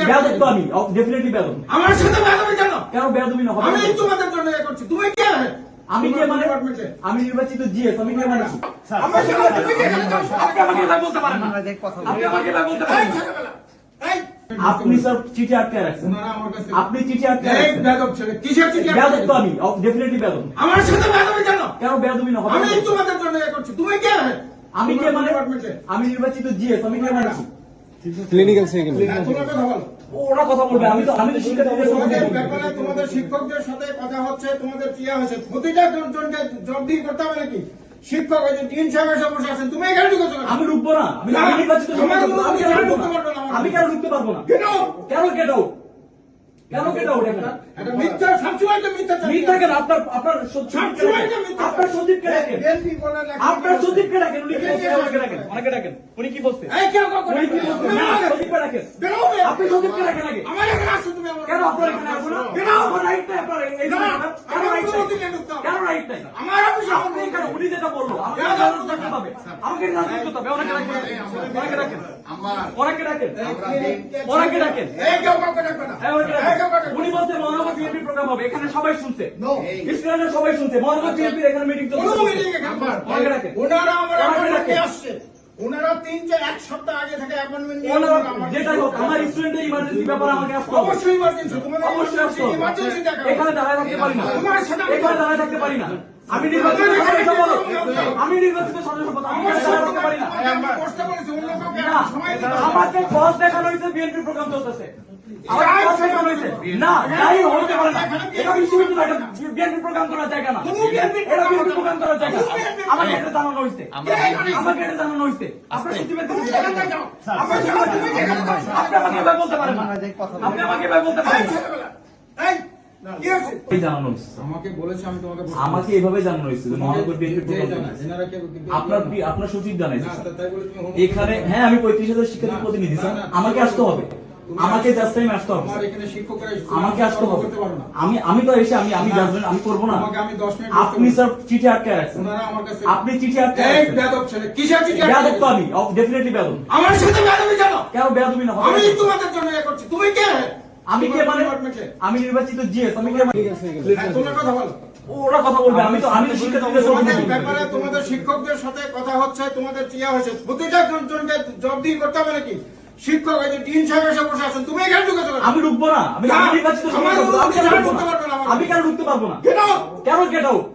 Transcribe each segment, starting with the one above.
বেয়াদব তো আমি ডেফিনেটলি বেয়াদব। আমার সাথে বেয়াদবি কেন? কেন বেয়াদবি না হবে? আমি তোমাদের জন্য ইয়ে করছি। তুমি কে? আমি কে মানে? আমি নির্বাচিত জিএস। আমি কে মানে? আমার সাথে তুমি কে? আপনি আমাকে এভাবে বলতে পারেন না। আপনি আমাকে এভাবে বলতে পারেন না। এই আপনি স্যার চিঠি আটকে রাখছেন। ওনারা আমার কাছে আপনি চিঠি আটকে এই রাখছেন। বেয়াদব ছেলে কিসের চিঠি? বেয়াদব তো আমি ডেফিনেটলি বেয়াদব। আমার সাথে বেয়াদবি কেন? কেন বেয়াদবি না হবে? আমি তোমাদের জন্য ইয়ে করছি। তুমি কে? আমি কে মানে? আমি নির্বাচিত জিএস। আমি কে মানে? ক্লিনিক্যাল সেকেন্ড তোমরা কথা বলো। ওরা কথা বলবে। আমি তো শিক্ষার্থীদের সঙ্গে তোমাদের কথা বলবো। ব্যাপারে তোমাদের শিক্ষকদের সাথে কথা হচ্ছে, তোমাদের কি হয়েছে? প্রতিটা জনকে জবাবদিহি করতে হবে নাকি? শিক্ষক ওই যে ডিন সাহেব এসে বসে আছেন, তুমি এখানে ঢুকেছো কেন? আমি ঢুকবো না। আমি না, নির্বাচিত আমার সদস্য। আমি কেন ঢুকতে পারবো না? আমি কেন ঢুকতে পারবো না? কেন? কেন গেট আউট? কেন গেট আউট? এটা মিথ্যা, সবসময় তো মিথ্যা চাকরি। মিথ্যা কেন? আপনার সবসময় তো মিথ্যা। আপনার সন্দীপকে ডাকেন। বিএনপি বলে লেখা- আপনার সন্দীপকে ডাকেন। উনি কি বলছে? আমাকে ডাকেন। ওনাকে ডাকেন। উনি কি বলছে? এই কেউ কাউকে উনি কি ডাকবে বলছে? না। না, সন্দীপকে ডাকেন। বেরো বে। আপনি সন্দীপকে ডাকেন আগে। আমার এখানে আসছো তুমি আমার। কেন আপনার এখানে আসবো না? কেন? আমার রাইট নাই আপনার এই না, কেন আমার রাইট নাই? অনুমতি নিয়ে ঢুকতে হবে। কেন রাইট নাই? আমার অফিসে আপনি কেন? উনি যেটা বললো আমাকে কেন? জানানো করতে হবে। আমাকে জানানো করতে হবে। ওনাকে ডাকেন। ওনাকে ডাকেন। ওনাকে ডাকেন। ওনাকে ডাকেন। এই কেউ কাউকে ডাকবে না। হ্যাঁ, ওনাকে এই ডাকেন। কেউ কাউকে ডাকবে না। উনি বলছে মহানগর বিএনপি প্রোগ্রাম হবে। এখানে সবাই শুনছে। No. স্টুডেন্টরা সবাই শুনছে। মহানগর বিএনপির এখানে মিটিং কোনো চলছে। meeting এ কেন? ওনাকে ডাকেন। ওনারা আমার ওনাকে appointment নিয়ে ডাকেন। আসছে। ওনারা 1 সপ্তাহ আগে থেকে অ্যাপয়েন্টমেন্ট নিয়ে ওনারা আমার- যেটাই হোক আমার স্টুডেন্টের ইমার্জেন্সি ব্যাপারে আমাকে আসতে হবে। অবশ্যই ইমার্জেন্সি। তোমাদের অবশ্যই আসতে হবে। ইমার্জেন্সি দেখা হবে। এখানে দাঁড়ায় থাকতে পারি না। তোমার সাথে আমি- এখানে দাঁড়ায় থাকতে পারি না। আমি নির্বাচিত সদস্য বলো। আমি নির্বাচিত সদস্য বলো। আমি এখানে দাঁড়ায় থাকতে পারি না। আমি বসতে বলেছি, অন্য কাউকে না, সময় দিতে হবে। আমাকে বস দেখানো হয়েছে বিএনপি প্রোগ্রাম চলতেছে। আমাকে বস দেখানো হয়েছে। না, যাই হতে পারে না। এটা বিশ্ববিদ্যালয়, এটা বিএনপি প্রোগ্রাম করার জায়গা না। কোনো বিএনপি এটা বিএনপি প্রোগ্রাম করার জায়গা। কোনো বিএনপি আমাকে এটা জানানো হয়েছে। আমাকে এটা জানানো হয়েছে। আপনার সচিবের তুমি কাছে যেখানে যাও। আমার সাথে তুমি যেখানে যাও। আপনি আমাকে এভাবে বলতে পারেন না। আপনি আমাকে এভাবে বলতে পারেন এই না। ছেলেবেলা। এই, কি হয়েছে? এই জানানো হয়েছে। আমাকে বলেছে আমি তোমাকে বলছি। আমাকে এভাবে জানানো হয়েছে যে মহানগর বিএনপি প্রোগ্রাম চলতেছে। এনারা কেউ- আপনার সচিব জানাইছে না, তাই বলে তুমি হোম- এখানে। হ্যাঁ, আমি 35,000 শিক্ষার্থী প্রতিনিধি স্যার। না, না, আমাকে আসতে হবে। আমাকে জাস্ট টাইম আসতে হবে আমার স্যার। এখানে শিক্ষকরা এসে- আমাকে আসতে হবে। করতে পারো না। আমি তো এসে আমি জাজমেন্ট আমি করবো না। তোমাকে আমি 10 মিনিট আপনি বসতে স্যার চিঠি আটকে রাখছেন। ওনারা আমার কাছে আপনি চিঠি আটকে এই রাখছেন। বেয়াদব ছেলে কিসের চিঠি? বেয়াদব তো আমি ডেফিনেটলি বেয়াদব। আমার সাথে বেয়াদবি কেন? কেন বেয়াদবি না হবে? আমি তোমাদের জন্য ইয়ে করছি। তুমি কে? আমি কে মানে? ডিপার্টমেন্ট কে? আমি নির্বাচিত জিএস। আমি কে মানে? হ্যাঁ, তোমরা কথা বলো। ওরা কথা বলবে। আমি তো শিক্ষার্থীদের সঙ্গে তোমাদের কথা বলবো। ব্যাপারে তোমাদের শিক্ষকদের সাথে কথা হচ্ছে, তোমাদের কি হয়েছে? প্রতিটা জনকে জবাবদিহি করতে হবে নাকি? শিক্ষক ওই যে ডিন সাহেব এসে বসে আছেন, তুমি এখানে ঢুকেছো কেন? আমি ঢুকবো না। আমি না, নির্বাচিত আমার সদস্য। আমি কেন অনুমতি ঢুকবো ছাড়া না? ঢুকতে পারবে না আমার। আমি কেন ঢুকতে পারবো না? কেন? কেন গেট আউট?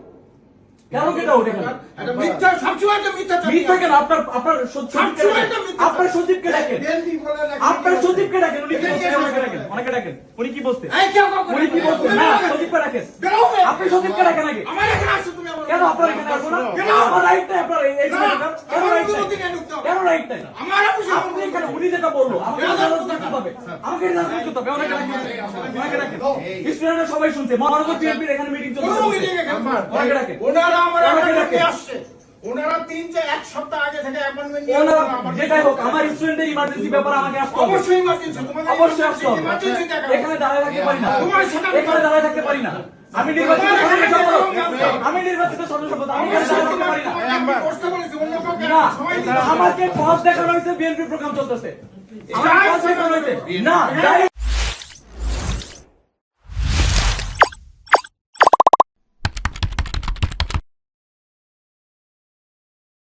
কেন গেট আউট এখানে? এটা মিথ্যা, সবসময় তো মিথ্যা চাকরি। মিথ্যা কেন? আপনার সচিবকে ডাকেন। আপনার সচিবকে ডাকেন। বিএনপি বলে লেখা- আপনার সচিবকে ডাকেন। উনি কি বলছে? ওনাকে ডাকেন। ওনাকে ডাকেন। উনি কি বলছে? এই কেউ কাউকে উনি কি ডাকবে না। বলছে? না, সচিবকে ডাকেন। বেরো বে। আপনি সচিবকে ডাকেন আগে। আমার এখানে আসছো তুমি আমার। কেন আপনার এখানে আসবো না? কেন? আমার রাইট নাই আপনার এই না, জায়গাটার। কেন আমার রাইট নাই? অনুমতি নিয়ে ঢুকতে হবে। কেন রাইট নাই? আমার অফিসে আপনি এখানে উনি যেটা বললো আমাকে জানানো করতে হবে। আমাকে জানানো করতে হবে। ওনাকে ডাকেন। ওনাকে ডাকেন। স্টুডেন্টরা সবাই শুনছে। মহানগর বিএনপির এখানে মিটিং কোনো চলছে। meeting এ কেন? ওনাকে ডাকেন। ওনারা আমার ওনাকে appointment ডাকেন। নিয়ে আসছে। ওনারা 1 সপ্তাহ আগে থেকে অ্যাপয়েন্টমেন্ট নিয়ে ওনারা আমার- যেটাই হোক আমার স্টুডেন্টের ইমার্জেন্সি ব্যাপারে আমাকে আসতে হবে। অবশ্যই ইমার্জেন্সি। তোমাদের অবশ্যই আসতে হবে। ইমার্জেন্সি দেখা হবে। এখানে দাঁড়ায় থাকতে পারি না। তোমার সাথে আমি- এখানে দাঁড়ায় থাকতে পারি না। আমি নির্বাচিত সদস্য বলো। আমি নির্বাচিত সদস্য বলো। আমি এখানে দাঁড়ায় থাকতে পারি না। আমি বসতে বলেছি, অন্য কাউকে না, সময় দিতে হবে। আমাকে বস দেখানো হয়েছে বিএনপি প্রোগ্রাম চলতেছে। আমাকে বস দেখানো হয়েছে। না, যাই